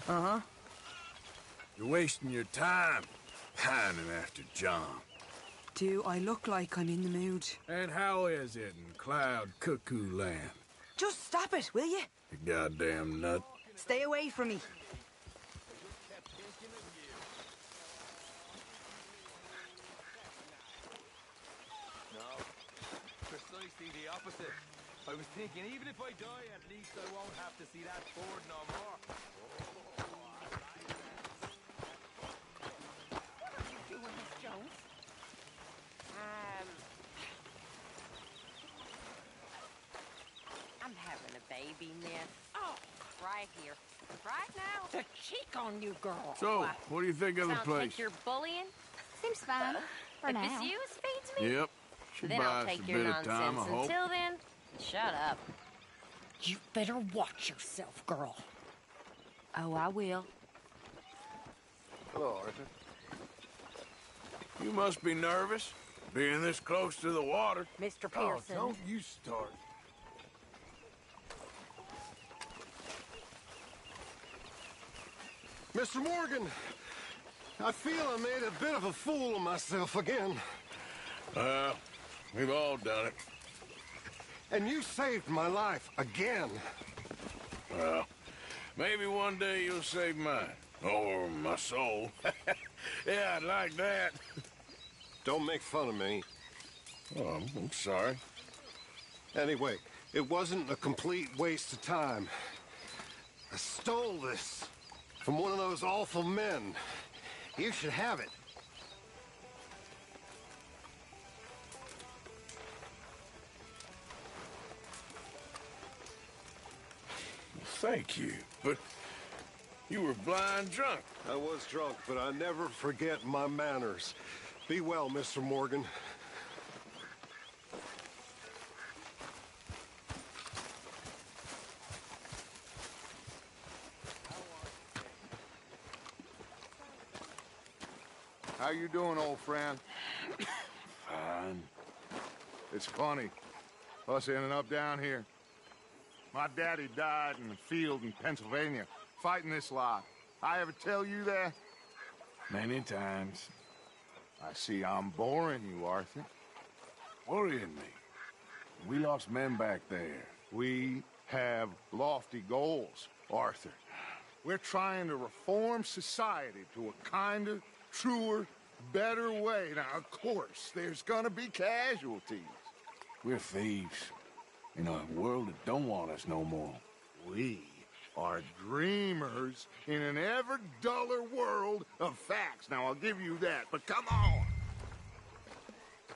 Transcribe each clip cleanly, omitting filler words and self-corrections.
Uh-huh. You're wasting your time pining after John. Do I look like I'm in the mood? And how is it in Cloud Cuckoo Land? Just stop it, will you? You goddamn nut. Stay away from me. Precisely the opposite. I was thinking, even if I die, at least I won't have to see that board no more. What are you doing, Miss Jones? I'm having a baby, miss. Oh, right here. Right now. The cheek on you, girl. So, what do you think of the Sounds place? like you're bullying. Seems fine. For If now. it's you who feeds me, Yep. Should then buy I'll us a take your bit of time, I nonsense. hope. Until then, shut up. You better watch yourself, girl. Oh, I will. Hello, Arthur. You must be nervous, being this close to the water. Mr. Oh, Pearson. don't you start. Mr. Morgan, I feel I made a bit of a fool of myself again. We've all done it. And you saved my life again. Well, maybe one day you'll save mine. Or my soul. Yeah, I'd like that. Don't make fun of me. Oh, I'm sorry. Anyway, it wasn't a complete waste of time. I stole this from one of those awful men. You should have it. Thank you, but you were blind drunk. I was drunk, but I never forget my manners. Be well, Mr. Morgan. How you doing, old friend? Fine. It's funny, us ending up down here. My daddy died in the field in Pennsylvania, fighting this lot. I ever tell you that? Many times. I see I'm boring you, Arthur. Worrying me. We lost men back there. We have lofty goals, Arthur. We're trying to reform society to a kinder, truer, better way. Now, of course, there's gonna be casualties. We're thieves. In a world that don't want us no more. We are dreamers in an ever duller world of facts. Now, I'll give you that, but come on.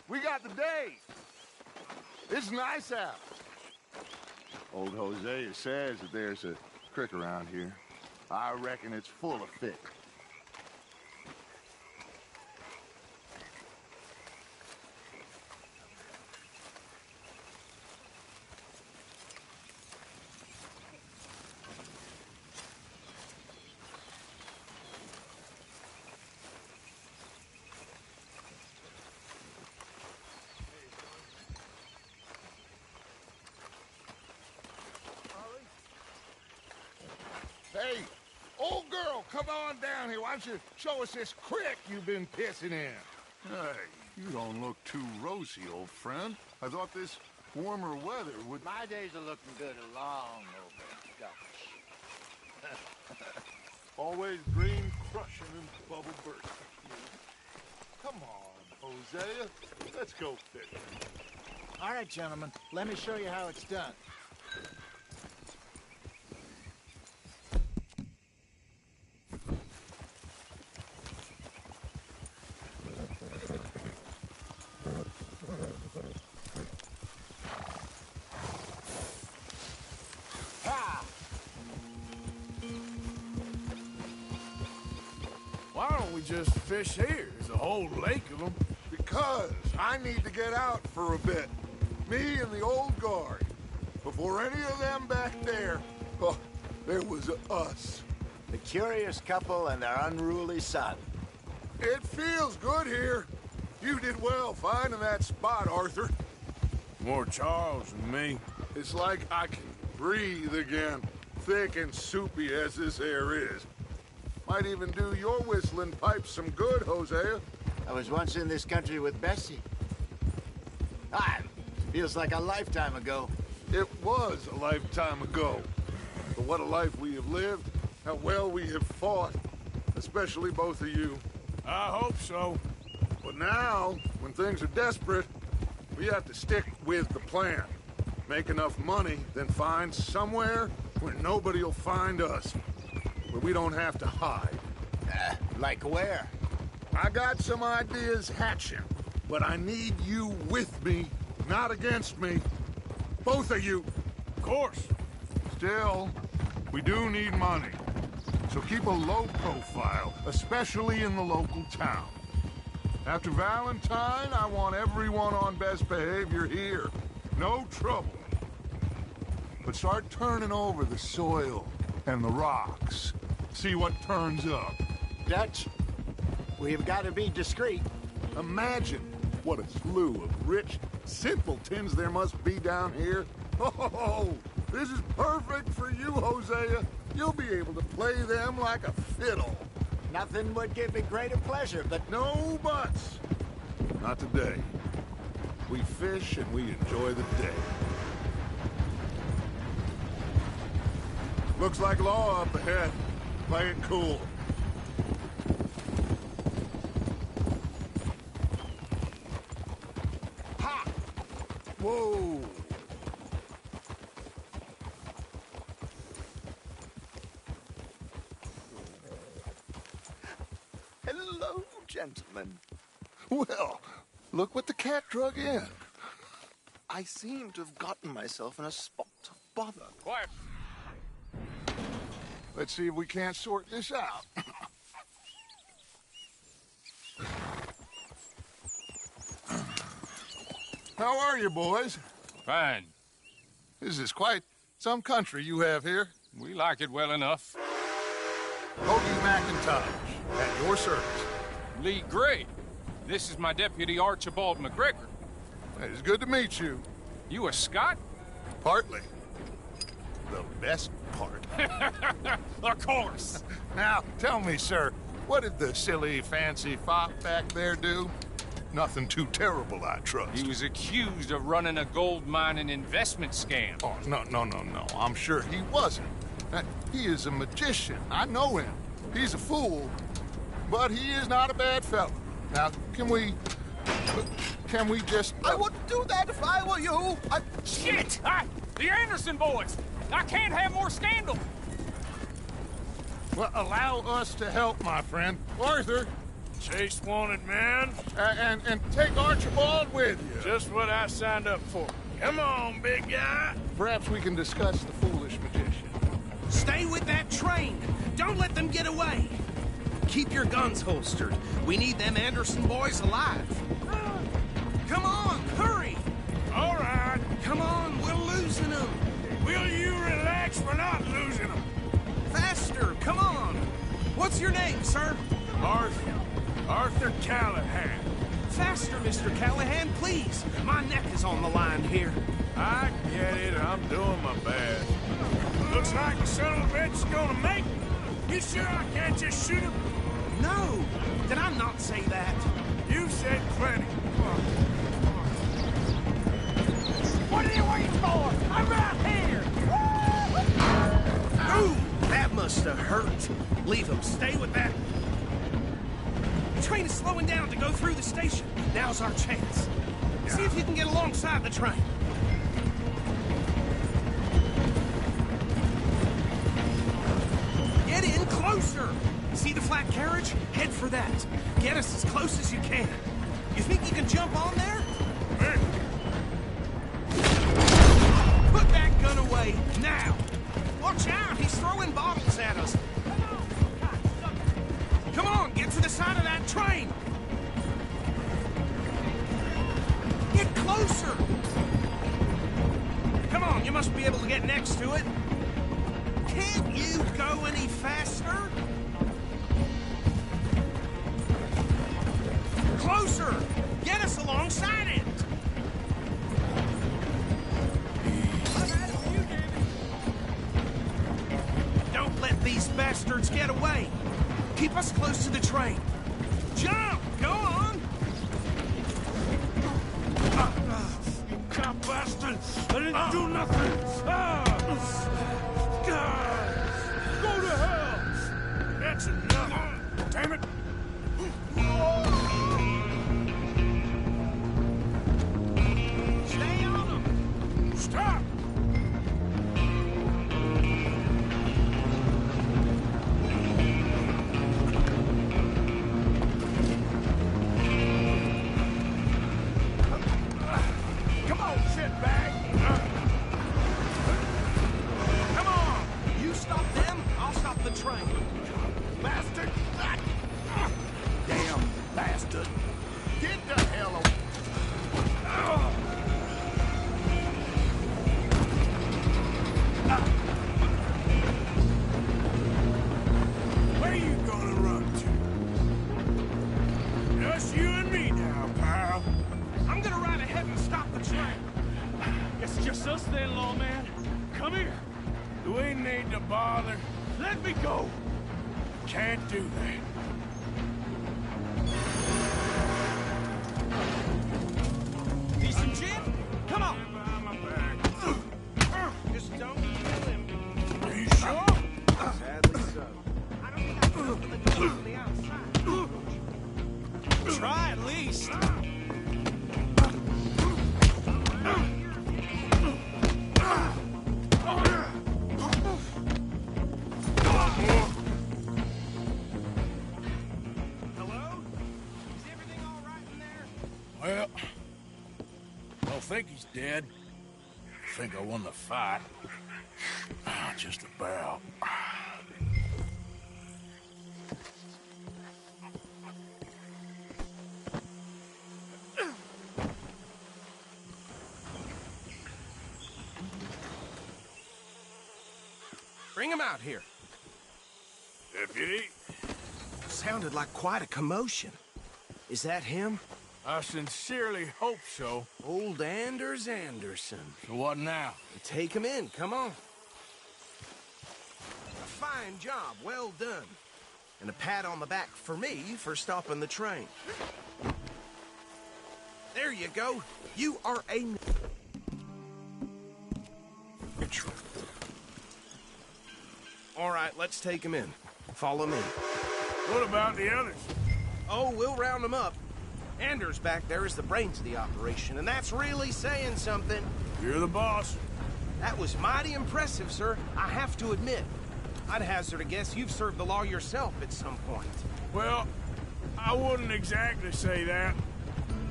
We got the day. It's nice out. Old Hosea says that there's a creek around here. I reckon it's full of fish. Hey, old girl, come on down here. Why don't you show us this creek you've been pissing in? Hey, you don't look too rosy, old friend. I thought this warmer weather would... My days are looking good along over Dutch. Always green crushing and bubble bursting. Come on, Hosea. Let's go fishing. All right, gentlemen, let me show you how it's done. Why don't we just fish here? There's a whole lake of them. Because I need to get out for a bit. Me and the old guard. Before any of them back there, oh, there was us. The curious couple and their unruly son. It feels good here. You did well finding that spot, Arthur. More Charles than me. It's like I can breathe again, thick and soupy as this air is. Might even do your whistling pipes some good, Hosea. I was once in this country with Bessie. Feels like a lifetime ago. It was a lifetime ago. But what a life we have lived, how well we have fought, especially both of you. I hope so. But now, when things are desperate, we have to stick with the plan. Make enough money, then find somewhere where nobody will find us. Where we don't have to hide. Like where? I got some ideas hatching, but I need you with me, not against me. Both of you. Of course. Still, we do need money. So keep a low profile, especially in the local town. After Valentine, I want everyone on best behavior here. No trouble. But start turning over the soil and the rocks. See what turns up. Dutch, we've got to be discreet. Imagine what a slew of rich simpletons there must be down here. Oh, this is perfect for you, Hosea. You'll be able to play them like a fiddle. Nothing would give me greater pleasure, but... No buts. Not today. We fish and we enjoy the day. Looks like law up ahead. Play it cool. Ha! Whoa! Hello, gentlemen. Well, look what the cat drug in. I seem to have gotten myself in a spot of bother. Quiet. Let's see if we can't sort this out. How are you, boys? Fine. This is quite some country you have here. We like it well enough. Hoagie McIntosh, at your service. Lee Gray. This is my deputy Archibald McGregor. It's good to meet you. You a Scot? Partly. The best part. Of course. Now, tell me, sir, what did the silly, fancy fop back there do? Nothing too terrible, I trust. He was accused of running a gold mining investment scam. Oh, no. I'm sure he wasn't. He is a magician. I know him. He's a fool, but he is not a bad fellow. Now, can we just... I wouldn't do that if I were you. Shit! The Anderson boys! I can't have more scandal! Well, allow us to help, my friend. Arthur! Chase wanted man. And take Archibald with you. Just what I signed up for. Come on, big guy. Perhaps we can discuss the foolish magician. Stay with that train. Don't let them get away. Keep your guns holstered. We need them Anderson boys alive. Come on, hurry. All right. Come on, we're losing them. Will you relax? We're not losing them. Faster, come on. What's your name, sir? Arthur Callahan. Faster, Mr. Callahan, please. My neck is on the line here. I get it. I'm doing my best. Looks like the son of a bitch is gonna make it. You sure I can't just shoot him? No. Did I not say that? You said plenty. What are you waiting for? I'm right here! Ooh, that must have hurt. Leave him. Stay with that. The train is slowing down to go through the station. Now's our chance. See if you can get alongside the train. Get in closer! See the flat carriage? Head for that. Get us as close as you can. You think you can jump on there? Put that gun away, now! Watch out, he's throwing bottles at us. Come on, get to the side of that train! Get closer! Come on, you must be able to get next to it. Can't you go any faster? Closer! Get us alongside it! Don't let these bastards get away! Keep us close to the train. Jump! Go on! You cop bastard! I didn't do nothing! Go to hell! That's enough! Damn it! Stay on them! Stop! Come on, shitbag! Come on! You stop them, I'll stop the train. Bastard! Damn bastard! Get the hell away! Where you gonna run to? Just you and me now, pal. I'm gonna ride ahead and stop the train. It's just us then, lawman. Come here. Do we need to bother? Let me go. Can't do that. Decent gin? Come on! Behind my back. Just don't kill him. Are you sure? Sadly so. I don't think I can open the door from the outside. Try at least. Hello? Is everything all right in there? Well, I don't think he's dead. I think I won the fight. Just about. Bring him out here. Deputy, Sounded like quite a commotion. Is that him? I sincerely hope so. Old Anders Anderson. So what now? Take him in, come on. A fine job, well done. And a pat on the back for me for stopping the train. There you go. You are a... All right, let's take him in. Follow me. What about the others? Oh, we'll round them up. Anders back there is the brains of the operation, and that's really saying something. You're the boss. That was mighty impressive, sir. I have to admit. I'd hazard a guess you've served the law yourself at some point. Well, I wouldn't exactly say that.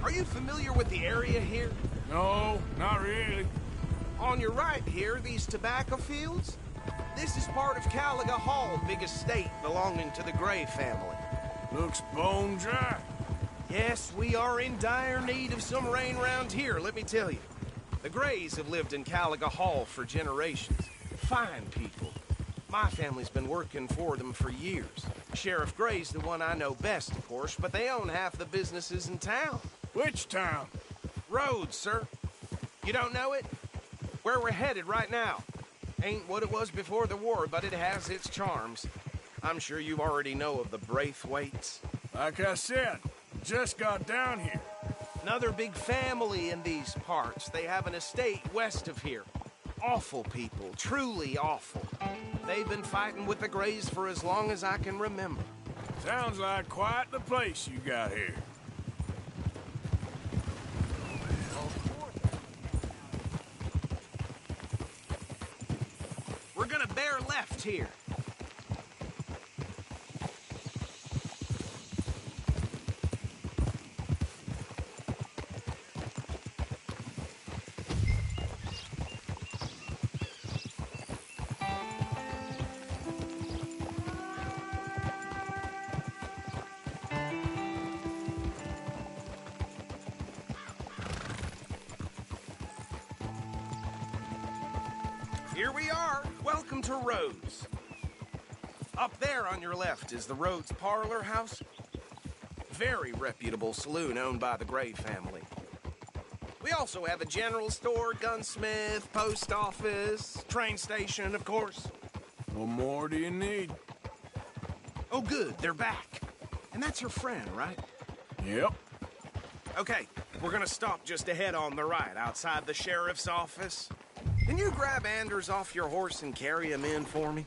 Are you familiar with the area here? No, not really. On your right here, these tobacco fields? This is part of Caliga Hall, big estate belonging to the Gray family. Looks bone dry. Yes, we are in dire need of some rain round here, let me tell you. The Grays have lived in Caliga Hall for generations. Fine people. My family's been working for them for years. Sheriff Gray's the one I know best, of course, but they own half the businesses in town. Which town? Rhodes, sir. You don't know it? Where we're headed right now. Ain't what it was before the war, but it has its charms. I'm sure you already know of the Braithwaites. Like I said, just got down here. Another big family in these parts. They have an estate west of here. Awful people, truly awful. They've been fighting with the Grays for as long as I can remember. Sounds like quite the place you got here. We're gonna bear left here. Here we are. Welcome to Rhodes. Up there on your left is the Rhodes Parlor House. Very reputable saloon owned by the Gray family. We also have a general store, gunsmith, post office, train station, of course. What more do you need? Oh, good. They're back. And that's her friend, right? Yep. Okay, we're gonna stop just ahead on the right, outside the sheriff's office. Can you grab Anders off your horse and carry him in for me?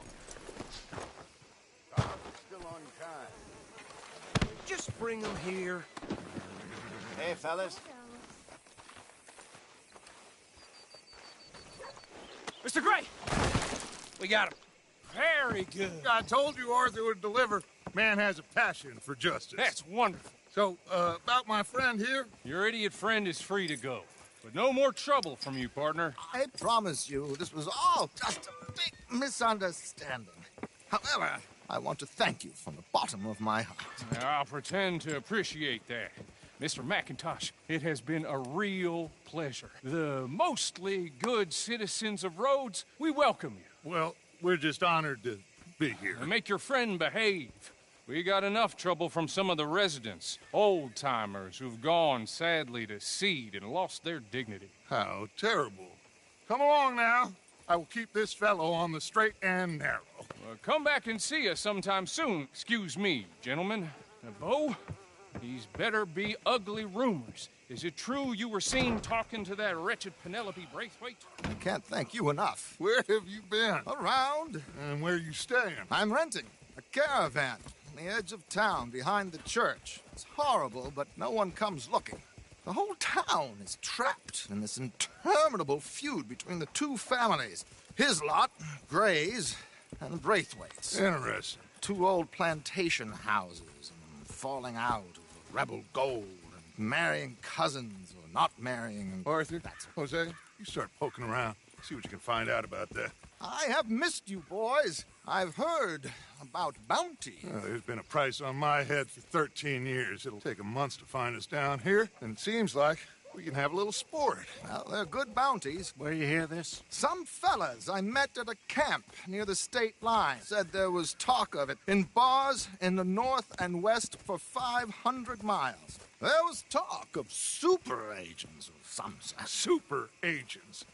Still on time. Just bring him here. Hey, fellas. Mr. Gray! We got him. Very good. I told you Arthur would deliver. Man has a passion for justice. That's wonderful. So, about my friend here? Your idiot friend is free to go. But no more trouble from you, partner. I promise you, this was all just a big misunderstanding. However, I want to thank you from the bottom of my heart. Now, I'll pretend to appreciate that. Mr. McIntosh, it has been a real pleasure. The mostly good citizens of Rhodes, we welcome you. Well, we're just honored to be here. And make your friend behave. We got enough trouble from some of the residents, old-timers who've gone, sadly, to seed and lost their dignity. How terrible. Come along now. I will keep this fellow on the straight and narrow. Well, come back and see us sometime soon. Excuse me, gentlemen. Bo, these better be ugly rumors. Is it true you were seen talking to that wretched Penelope Braithwaite? I can't thank you enough. Where have you been? Around. And where are you staying? I'm renting a caravan on the edge of town behind the church. It's horrible, but no one comes looking. The whole town is trapped in this interminable feud between the two families. His lot, Gray's, and Braithwaite's. Interesting. Two old plantation houses and falling out over rebel gold and marrying cousins or not marrying. Arthur, Jose, you start poking around. See what you can find out about that. I have missed you, boys. I've heard about bounty. There's been a price on my head for 13 years. It'll take a month to find us down here, and it seems like we can have a little sport. Well, they're good bounties. Where you hear this? Some fellas I met at a camp near the state line said there was talk of it in bars in the north and west for 500 miles. There was talk of super agents of some sort. Super agents?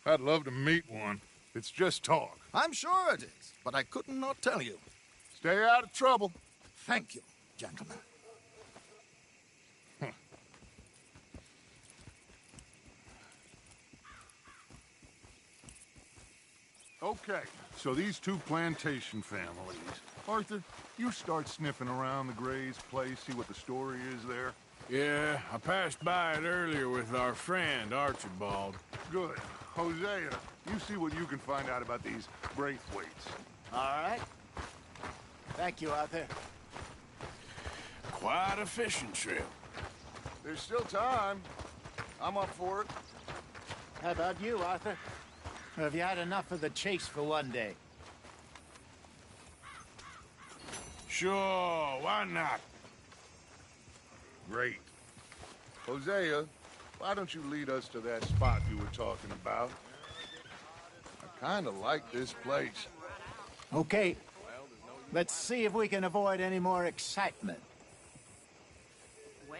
I'd love to meet one. It's just talk. I'm sure it is, but I couldn't not tell you. Stay out of trouble. Thank you, gentlemen. Okay, so these two plantation families. Arthur, you start sniffing around the Gray's place, see what the story is there. Yeah, I passed by it earlier with our friend, Archibald. Good. Hosea, you see what you can find out about these Braithwaites. All right. Thank you, Arthur. Quite a fishing trip. There's still time. I'm up for it. How about you, Arthur? Or have you had enough of the chase for one day? Sure, why not? Great. Hosea, why don't you lead us to that spot you were talking about? I kind of like this place. Okay. Let's see if we can avoid any more excitement. Well...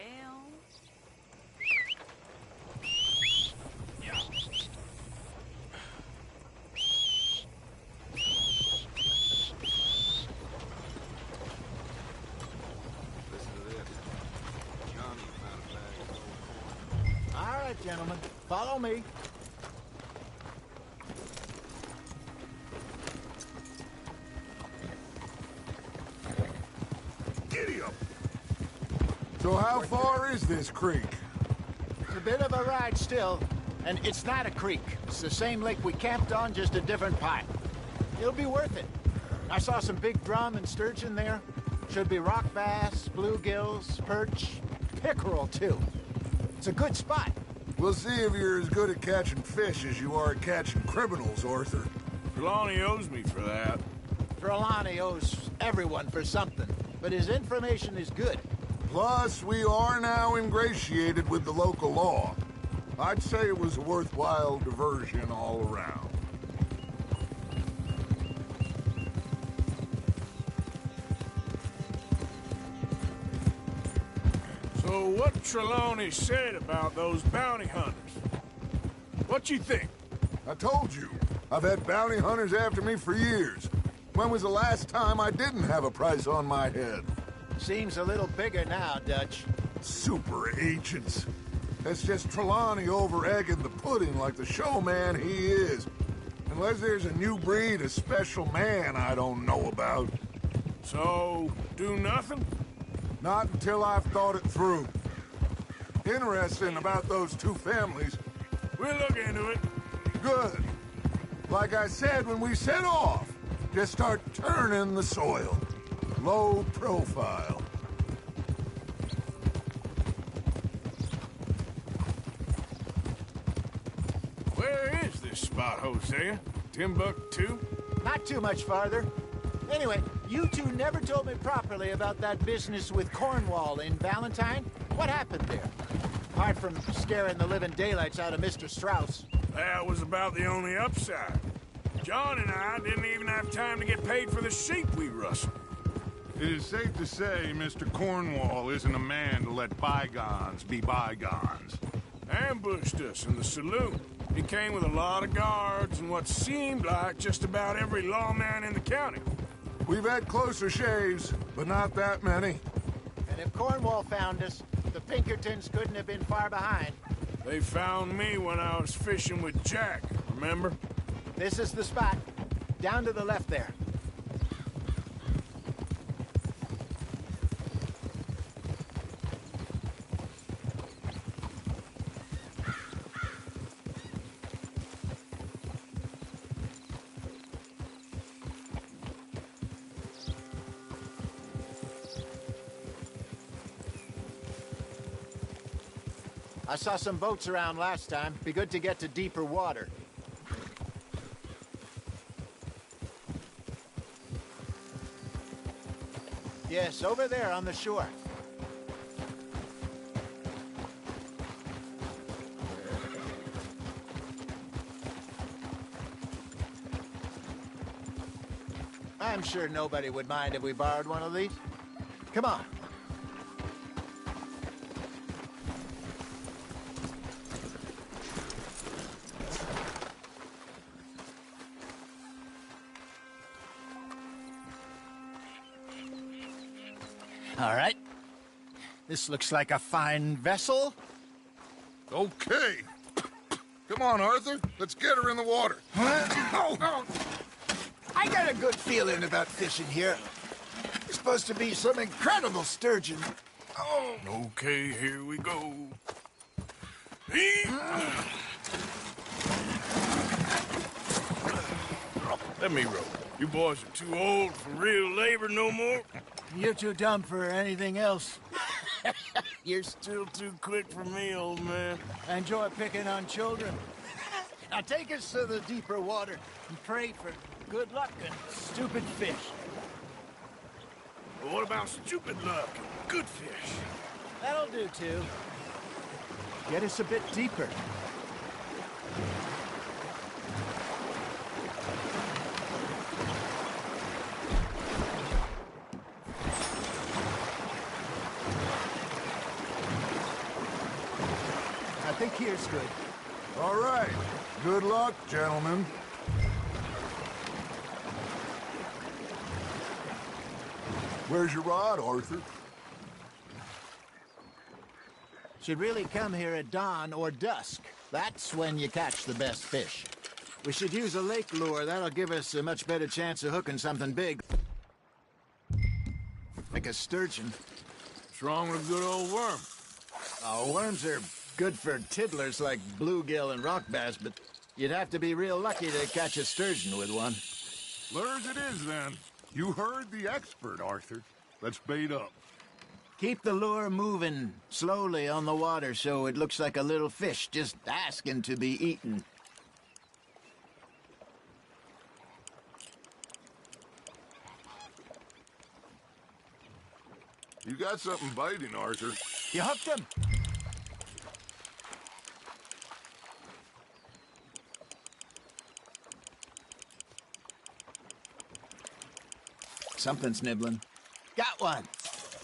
All right, gentlemen. Follow me. Giddy up! So how far is this creek? It's a bit of a ride still, and it's not a creek. It's the same lake we camped on, just a different part. It'll be worth it. I saw some big drum and sturgeon there. Should be rock bass, bluegills, perch, pickerel, too. It's a good spot. We'll see if you're as good at catching fish as you are at catching criminals, Arthur. Trelawney owes me for that. Trelawney owes everyone for something, but his information is good. Plus, we are now ingratiated with the local law. I'd say it was a worthwhile diversion all around. So what Trelawney said about those bounty hunters? What you think? I told you, I've had bounty hunters after me for years. When was the last time I didn't have a price on my head? Seems a little bigger now, Dutch. Super agents. That's just Trelawney over-egging the pudding like the showman he is. Unless there's a new breed of special man I don't know about. So, do nothing? Not until I've thought it through. Interesting about those two families. We'll look into it. Good. Like I said when we set off, just start turning the soil. Low profile. Where is this spot, Hosea? Timbuktu? Not too much farther. Anyway, you two never told me properly about that business with Cornwall in Valentine. What happened there? Apart from scaring the living daylights out of Mr. Strauss. That was about the only upside. John and I didn't even have time to get paid for the sheep we rustled. It is safe to say Mr. Cornwall isn't a man to let bygones be bygones. Ambushed us in the saloon. He came with a lot of guards and what seemed like just about every lawman in the county. We've had closer shaves, but not that many. And if Cornwall found us, the Pinkertons couldn't have been far behind. They found me when I was fishing with Jack, remember? This is the spot. Down to the left there. I saw some boats around last time. Be good to get to deeper water. Yes, over there on the shore. I'm sure nobody would mind if we borrowed one of these. Come on. All right. This looks like a fine vessel. Okay. Come on, Arthur. Let's get her in the water. Oh. I got a good feeling about fishing here. It's supposed to be some incredible sturgeon. Oh. Okay, here we go. Let me row. You boys are too old for real labor no more. You're too dumb for anything else. You're still too quick for me, old man. I enjoy picking on children. Now take us to the deeper water and pray for good luck and stupid fish. Well, what about stupid luck and good fish? That'll do, too. Get us a bit deeper. I think here's good. All right. Good luck, gentlemen. Where's your rod, Arthur? Should really come here at dawn or dusk. That's when you catch the best fish. We should use a lake lure. That'll give us a much better chance of hooking something big. Like a sturgeon. What's wrong with a good old worm? Oh, worms are good for tiddlers like bluegill and rock bass, but you'd have to be real lucky to catch a sturgeon with one. Lures it is, then. You heard the expert, Arthur. Let's bait up. Keep the lure moving slowly on the water so it looks like a little fish just asking to be eaten. You got something biting, Arthur. You hooked him. Something's nibbling. Got one.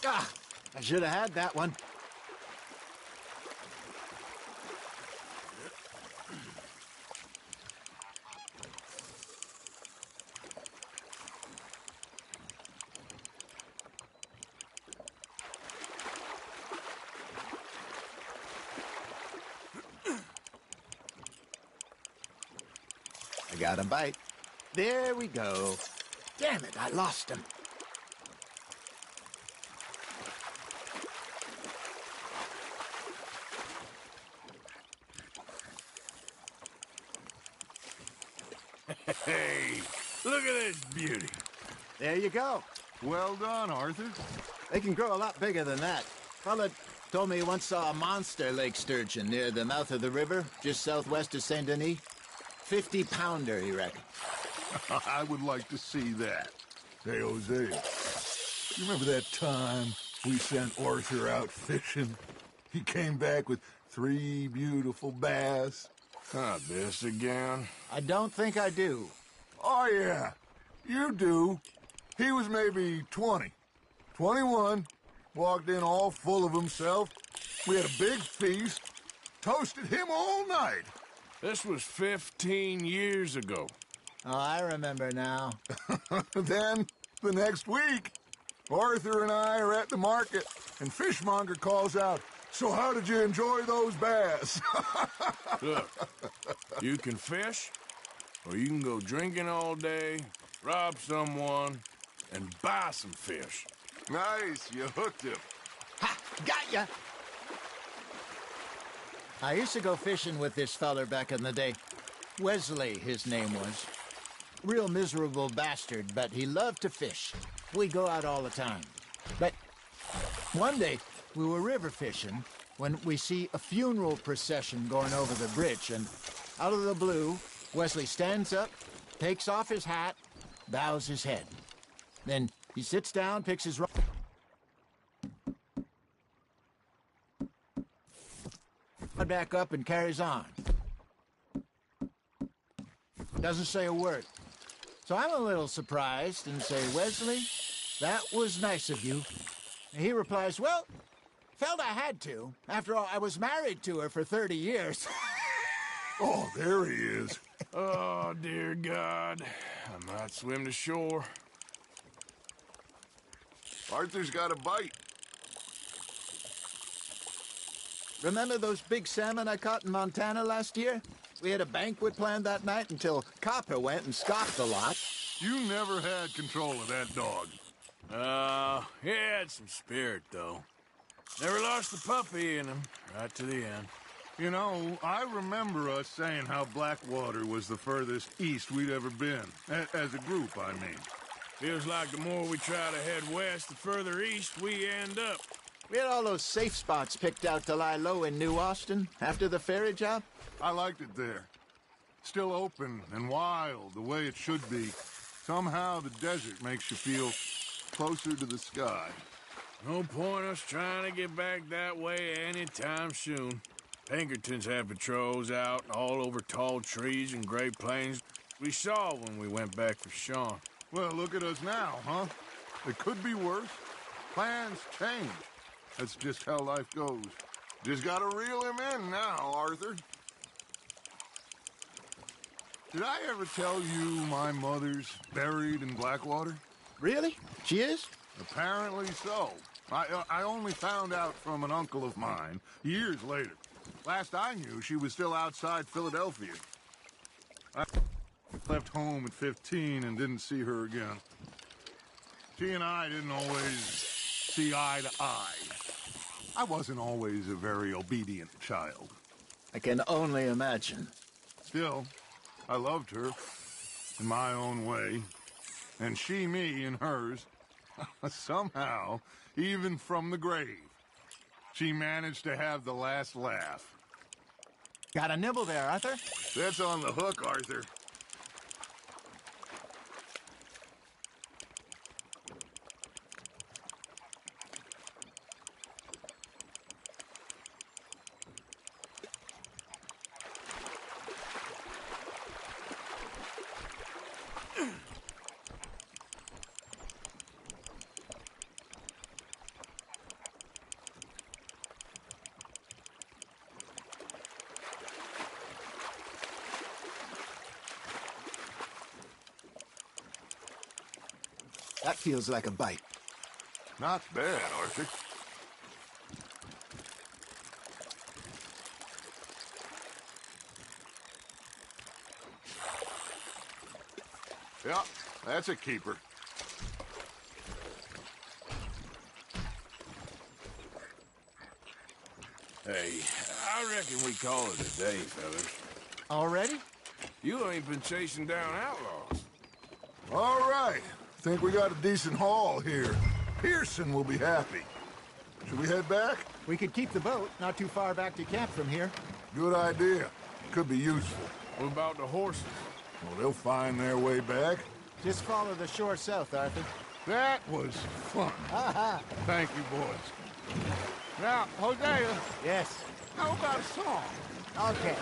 Ah, I should have had that one. Got a bite. There we go. Damn it, I lost him. Hey, look at this beauty. There you go. Well done, Arthur. They can grow a lot bigger than that. Fella told me he once saw a monster lake sturgeon near the mouth of the river, just southwest of Saint Denis. 50-pounder, he reckoned. I would like to see that. Hey, Jose, you remember that time we sent Arthur out fishing? He came back with 3 beautiful bass. Not this again. I don't think I do. Oh, yeah. You do. He was maybe 20. 21. Walked in all full of himself. We had a big feast. Toasted him all night. This was 15 years ago. Oh, I remember now. Then, the next week, Arthur and I are at the market, and Fishmonger calls out, "So how did you enjoy those bass?" Look, you can fish, or you can go drinking all day, rob someone, and buy some fish. Nice, you hooked him. Ha! Got ya! I used to go fishing with this feller back in the day. Wesley, his name was. Real miserable bastard, but he loved to fish. We go out all the time. But one day, we were river fishing when we see a funeral procession going over the bridge, and out of the blue, Wesley stands up, takes off his hat, bows his head. Then he sits down, picks his rod back up and carries on. Doesn't say a word. So I'm a little surprised and say, "Wesley, that was nice of you." And he replies, "Well, felt I had to. After all, I was married to her for 30 years. Oh, there he is. Oh, dear God. I might swim to shore. Arthur's got a bite. Remember those big salmon I caught in Montana last year? We had a banquet planned that night until Copper went and scoffed a lot. You never had control of that dog. He had some spirit, though. Never lost the puppy in him, right to the end. You know, I remember us saying how Blackwater was the furthest east we'd ever been. As a group, I mean. Feels like the more we try to head west, the further east we end up. We had all those safe spots picked out to lie low in New Austin after the ferry job. I liked it there. Still open and wild, the way it should be. Somehow the desert makes you feel closer to the sky. No point us trying to get back that way anytime soon. Pinkertons had patrols out all over tall trees and Great Plains. We saw when we went back for Sean. Well, look at us now, huh? It could be worse. Plans change. That's just how life goes. Just gotta reel him in now, Arthur. Did I ever tell you my mother's buried in Blackwater? Really? She is? Apparently so. I only found out from an uncle of mine years later. Last I knew, she was still outside Philadelphia. I left home at 15 and didn't see her again. She and I didn't always see eye to eye. I wasn't always a very obedient child. I can only imagine. Still, I loved her in my own way, and she me in hers. Somehow, even from the grave, she managed to have the last laugh. Got a nibble there, Arthur? That's on the hook, Arthur. That feels like a bite. Not bad, Arthur. Yeah, that's a keeper. Hey, I reckon we call it a day, fellas. Already? You ain't been chasing down outlaws. All right. Think we got a decent haul here. Pearson will be happy. Should we head back? We could keep the boat not too far back to camp from here. Good idea. Could be useful. What about the horses? Well, they'll find their way back. Just follow the shore south, Arthur. That was fun. Thank you, boys. Now, Hosea. Yes. How about a song? Okay.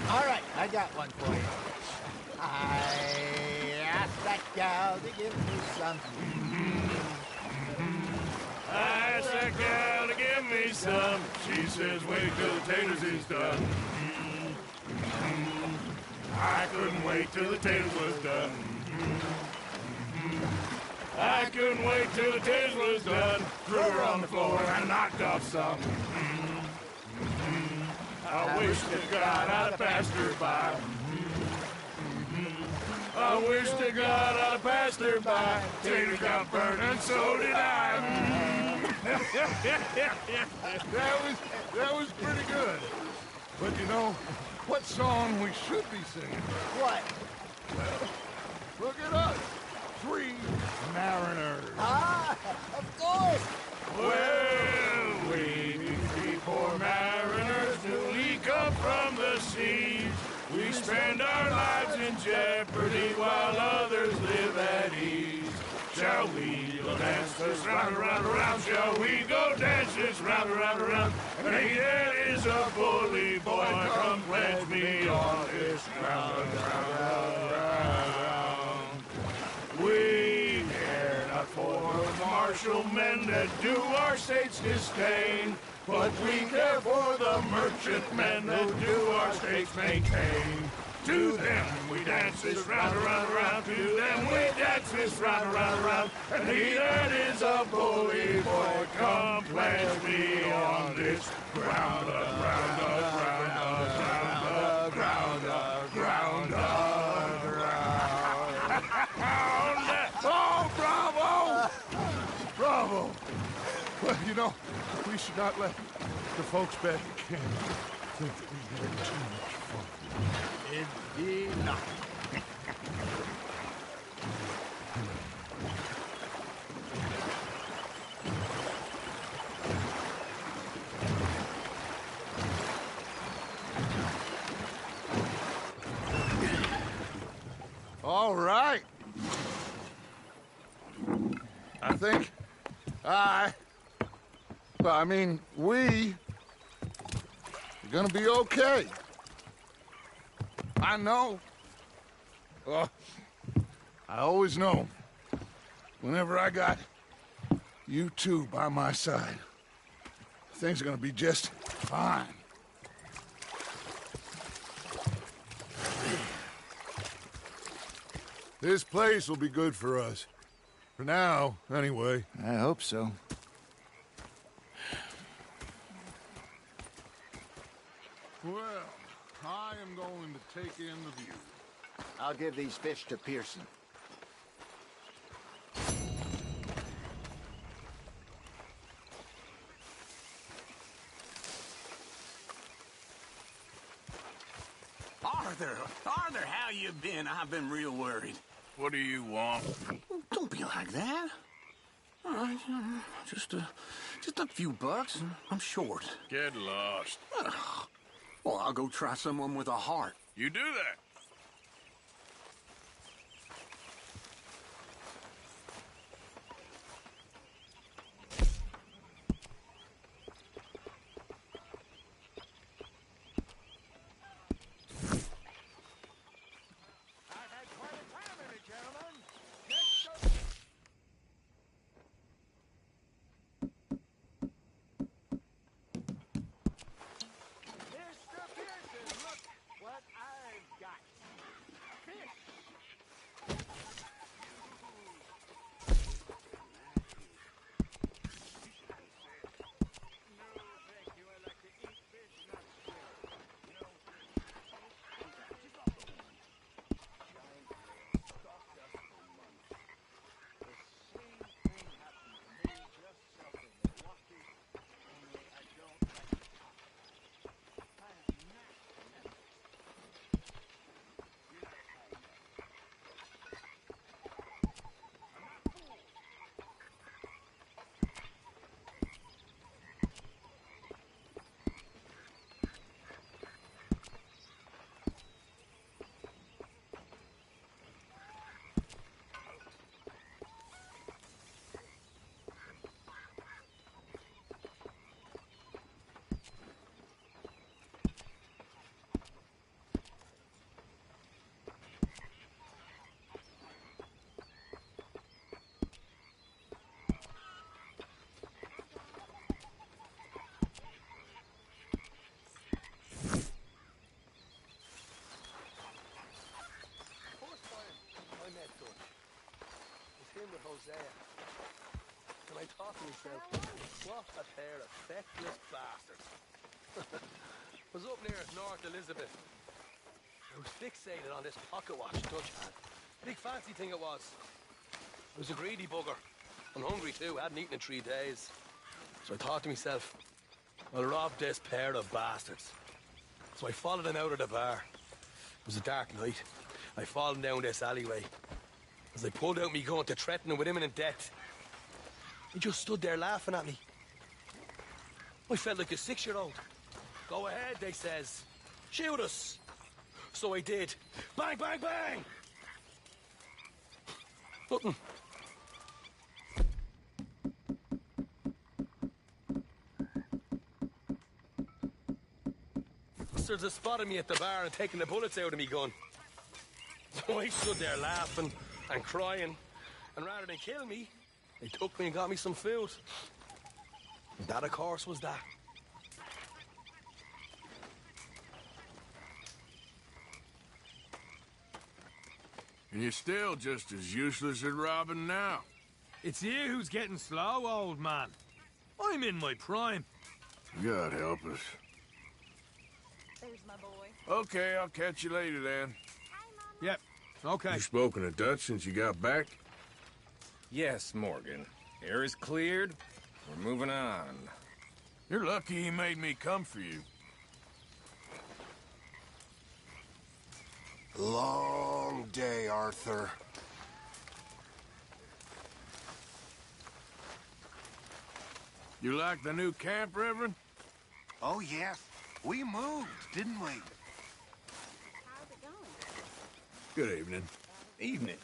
All right, I got one for you. I asked that gal to give me some. I asked that gal to give me some. She says, wait till the taters is done. I couldn't wait till the taters was done. I couldn't wait till the taters was done. Threw her on the floor and knocked off some. I wish to God I'd have passed her by. I wish to God I'd have passed her by. Taters got burned and so did I. That was pretty good. But you know, what song we should be singing? What? Look at us. 3 mariners. Ah, of course. Well, we 3 poor mariners newly come from the seas. We spend our lives in jeopardy while others live at ease. Shall we go dance this round, around, around? Shall we go dance this round, around, around? And he that is a bully boy, come pledge me on this round, round, round. We care not for the martial men that do our state's disdain, but we care for the merchant men that do our states maintain. To them we dance this round, around, around. To them we dance this round, around, around. And he that is a bully boy, come pledge me on this ground, ground, ground, ground, ground, ground, ground. Oh, bravo! Bravo! Well, you know, we should not let the folks back at camp think that we had too much fun. Indeed not. All right. I think we are gonna be okay. I know. I always know. Whenever I got you two by my side, things are gonna be just fine. This place will be good for us. For now, anyway. I hope so. Well, I am going to take in the view. I'll give these fish to Pearson. Arthur, how you been? I've been real worried. What do you want? Don't be like that. All right, just a few bucks. I'm short. Get lost. Well, I'll go try someone with a heart. You do that. Mr. Pearson, look what I've got. Hosea. And I thought to myself, what a pair of feckless bastards. I was up near North Elizabeth. I was fixated on this pocket watch Dutch had. Big fancy thing it was. I was a greedy bugger. I'm hungry too, hadn't eaten in 3 days. So I thought to myself, I'll rob this pair of bastards. So I followed them out of the bar. It was a dark night. I followed them down this alleyway. As I pulled out me gun to threaten them with imminent death, he just stood there laughing at me. I felt like a 6-year-old. Go ahead, they says. Shoot us. So I did. Bang, bang, bang! Nothing. Bastards had spotted me at the bar and taken the bullets out of me gun. So I stood there laughing and crying, and rather than kill me, they took me and got me some food. And that, of course, was that. And you're still just as useless at robbing now. It's you who's getting slow, old man. I'm in my prime. God help us. There's my boy. Okay, I'll catch you later then. Yep, okay. You spoken to Dutch since you got back? Yes, Morgan. Air is cleared. We're moving on. You're lucky he made me come for you. Long day, Arthur. You like the new camp, Reverend? Oh, yes. We moved, didn't we? How's it going? Good evening. Evening.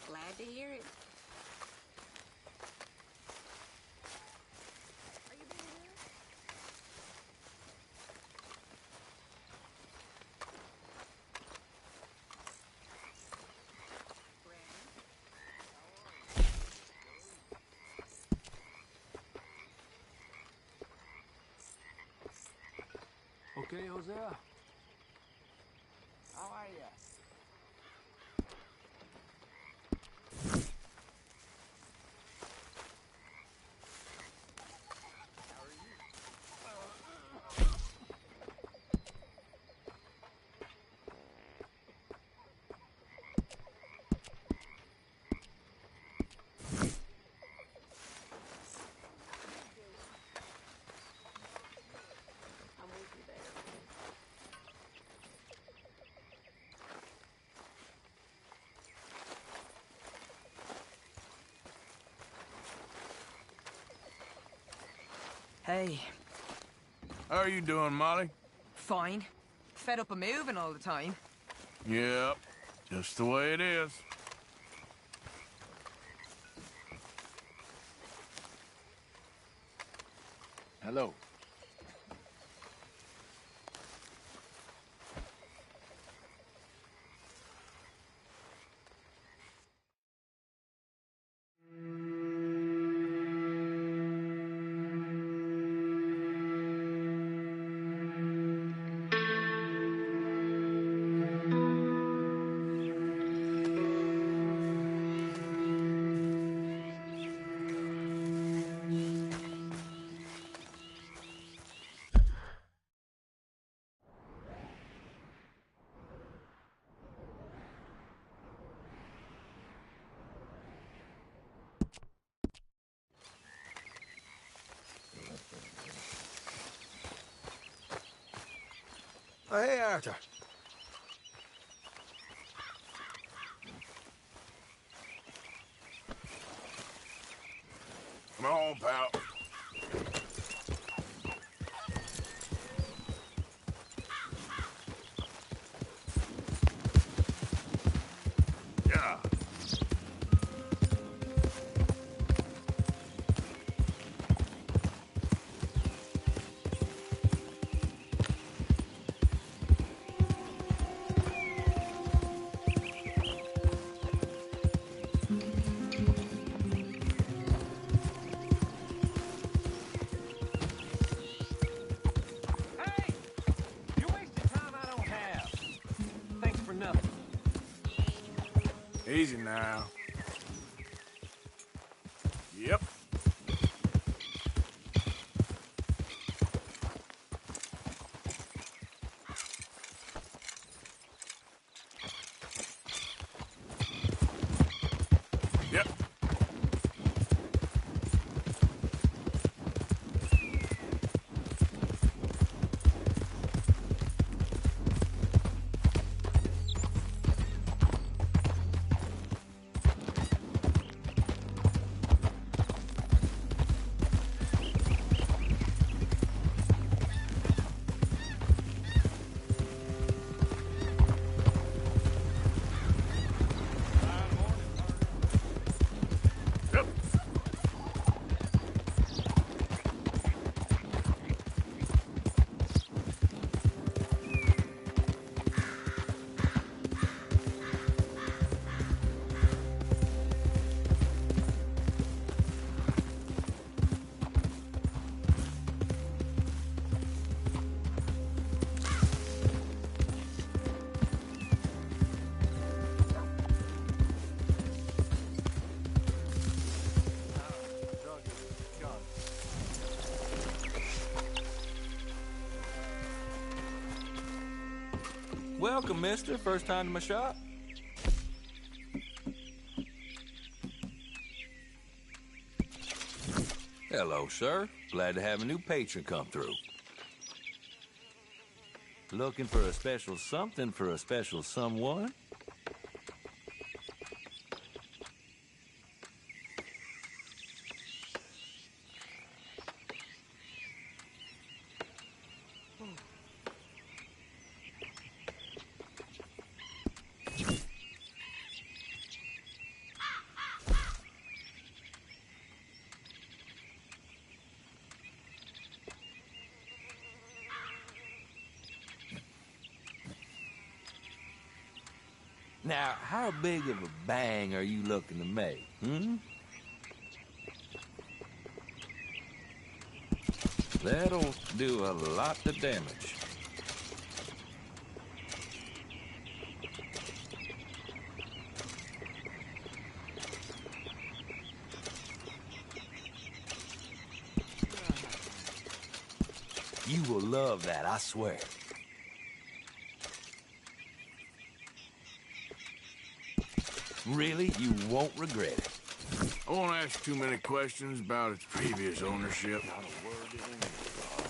Glad to hear it. Okay, Hosea. How are ya? Hey. How are you doing, Molly? Fine. Fed up of moving all the time. Yep, just the way it is. Hello. Oh, hey, Arthur. Come on, pal. Yeah. Nothing. Easy now. Yep. Welcome, mister. First time to my shop? Hello, sir. Glad to have a new patron come through. Looking for a special something for a special someone? Now, how big of a bang are you looking to make, hmm? That'll do a lot of damage. You will love that, I swear. Really, you won't regret it. I won't ask too many questions about its previous ownership. Not a word in it.